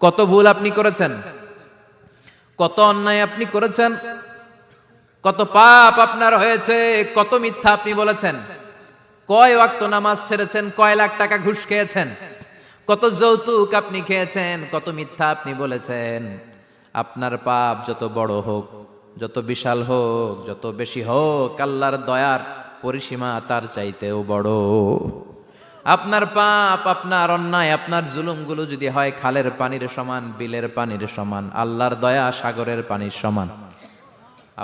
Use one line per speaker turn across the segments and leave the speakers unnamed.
কত ভুল আপনি করেছেন, কত অন্যায় আপনি করেছেন, কত পাপ আপনার হয়েছে, কত মিথ্যা আপনি বলেছেন, কয় ওয়াক্ত নামাজ ছেড়েছেন, কয় লাখ টাকা ঘুষ খেয়েছেন, কত যৌতুক আপনি খেয়েছেন, কত মিথ্যা আপনি বলেছেন। আপনার পাপ যত বড় হোক, যত বিশাল হোক, যত বেশি হোক, আল্লাহর দয়ার পরিসীমা তার চাইতেও বড়। আপনার পাপ, আপনার অন্যায়, আপনার জুলুমগুলো যদি হয় খালের পানির সমান, বিলের পানির সমান, আল্লাহর দয়া সাগরের পানির সমান।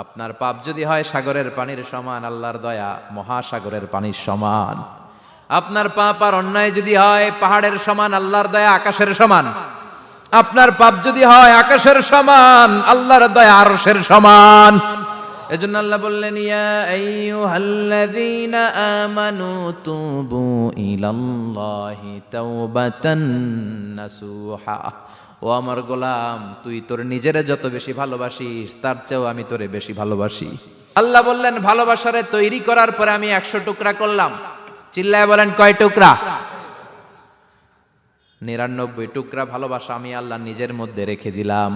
আপনার পাপ যদি হয় সাগরের পানির সমান, আল্লাহর দয়া মহাসাগরের পানির সমান। আপনার পাপ আর অন্যায় যদি হয় পাহাড়ের সমান, আল্লাহর দয়া আকাশের সমান। আপনার পাপ যদি হয় আকাশের সমান, আল্লাহর দয়া আরশের সমান। এজন্য আল্লাহ বললেন, ইয়া আইয়ুহাল্লাযীনা আমানু তুবু ইলাল্লাহি তাওবাতান নাসুহা। ও আমার গোলাম, তুই তোর নিজেরে যত বেশি ভালোবাসিস তার চেয়েও আমি তোরে বেশি ভালোবাসি। আল্লাহ বললেন, ভালোবাসারে তৈরি করার পরে আমি 100 টুকরা করলাম। চিল্লায় বলেন, কয় টুকরা? 99 টুকরা ভালোবাসা আমি আল্লাহ নিজের মধ্যে রেখে দিলাম।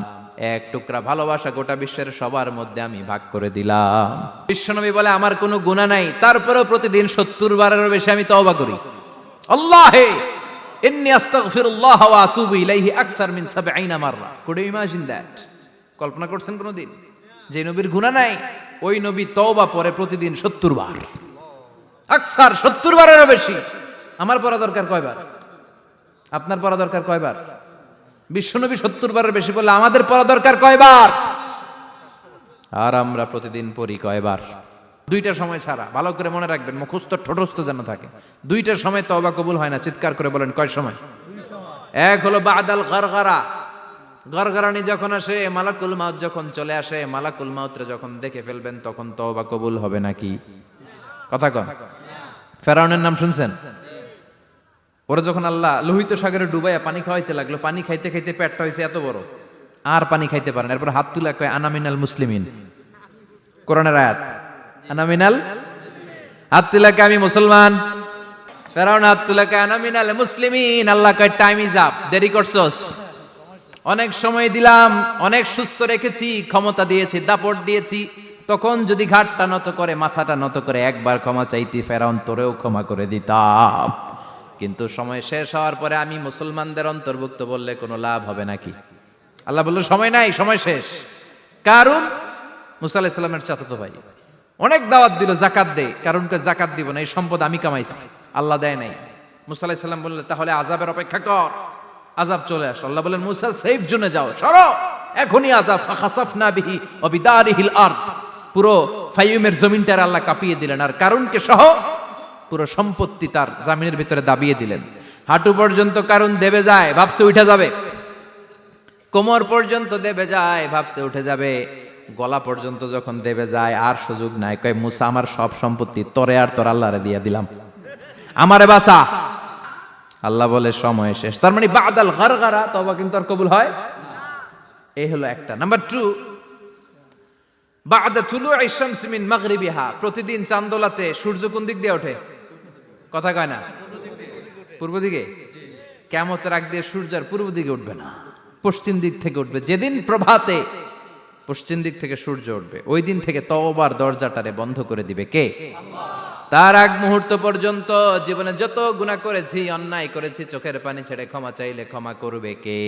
1 টুকরা ভালোবাসা গোটা বিশ্বের সবার মধ্যে আমি ভাগ করে দিলাম। বিশ্বনবী বলে, আমার কোনো গুনাহ নাই, তারপরেও প্রতিদিন 70 বারেরও বেশি আমি তওবা করি। আল্লাহে ইন্নী আস্তাগফিরুল্লাহ ওয়া আতুবু ইলাইহি আকসার মিন 70 মাররা। Could you imagine that? কল্পনা করছেন কোনদিন যে নবীর গুনাহ নাই, ওই নবী তওবা পড়ে প্রতিদিন 70 বার, আকসার 70 বারেরও বেশি। আমার পড়া দরকার কয়বার? আপনার পড়া দরকার কয়বার? বিশ্বনবী 70 বারের বেশি বললে আমাদের পড়া দরকার কয়বার? আর আমরা প্রতিদিন পড়ি কয়বার? 2টা সময় ছাড়া। ভালো করে মনে রাখবেন, মুখস্থ ঠোঁটস্থ যেন থাকে। 2টার সময় তওবা কবুল হয় না। চিৎকার করে বলেন, কয় সময়? এক হলো বাদাল গারগারা, গরগরানি যখন আসে, মালাকুল মাউত যখন চলে আসে, মালাকুল মাউতরে যখন দেখে ফেলবেন তখন তওবা কবুল হবে নাকি? কথা কন। ফেরাউনের নাম শুনছেন? ওরা যখন আল্লাহ লোহিত সাগরে ডুবাইয়া পানি খাওয়াইতে লাগলো, পানি খাইতে খাইতে পেটটা হয়েছে এত বড়, আর পানি খাইতে পারেন। এরপর হাত তুলে কয়, আনা মিনাল মুসলিমিন। কোরআনের আয়াত, আনা মিনাল, হাত তুলে কয় আমি মুসলমান। ফেরাউন হাত তুলে কয় আনা মিনাল মুসলিমিন। আল্লাহ কয়, টাইম ইজ আপ, দেরি করছস। অনেক সময় দিলাম, অনেক সুস্থ রেখেছি, ক্ষমতা দিয়েছি, দাপট দিয়েছি, তখন যদি ঘাটটা নত করে, মাথাটা নত করে একবার ক্ষমা চাইতি, ফেরাউন তোরেও ক্ষমা করে দিতাম। কিন্তু সময় শেষ হওয়ার পরে আমি মুসলমানদের অন্তর্ভুক্ত বললে কোনো লাভ হবে নাকি? আল্লাহ বলল, সময় নাই, সময় শেষ। কারণ মুসা আলাইহিস সালামের চাচাতো ভাই অনেক দাওয়াত দিল, জাকাত দে। কারণকে জাকাত দিব না, এই সম্পদ আমি কামাইছি, আল্লাহ দেয় নাই। মুসা আলাইহিস সালাম বললেন, তাহলে আযাবের অপেক্ষা কর। আযাব চলে আসলো। আল্লাহ বলেন, মুসা সেফ জোনে যাও, সরো, এখনই আযাব। ফাখাসাফনা বিহি ওয়া বিদারিহিল আরদ। পুরো ফাইয়ুমের জমিনটার আল্লাহ কাঁপিয়ে দিলেন, আর কারুনকে সহ পুরো সম্পত্তি তার জামিনের ভিতরে দাবিয়ে দিলেন। হাঁটু পর্যন্ত কারণ দেবে যায়, ভাবছে উঠে যাবে। কোমর পর্যন্ত দেবে যায়, ভাবছে উঠে যাবে। গলা পর্যন্ত যখন দেবে যায়, আর সুযোগ নাই। কয়, মুসা আমার সব সম্পত্তি তোরে আর তোর আল্লাহরে দিয়ে দিলাম, আমারে বাঁচা। আল্লাহ বলে, সময় শেষ। তার মানে বাদাল গারগারা তওবা কিন্তু আর কবুল হয়। এই হলো একটা। নাম্বার 2, বাদা তুলুই শামসি মিন মাগরিবিহা। প্রতিদিন চাঁদোলাতে সূর্য কোন দিক দিয়ে ওঠে? কথা কয় না? পূর্ব দিকে। কিয়ামতের আগ দিয়ে সূর্য আর পূর্ব দিকে উঠবে না, পশ্চিম দিক থেকে উঠবে। যেদিন প্রভাতে পশ্চিম দিক থেকে সূর্য উঠবে, ওই দিন থেকে তওবার দরজাটারে বন্ধ করে দিবে কে? আল্লাহ। তার আগ মুহূর্ত পর্যন্ত জীবনে যত গুনাহ করেছি, অন্যায় করেছি, চোখের পানি ছেড়ে ক্ষমা চাইলে ক্ষমা করবে কে?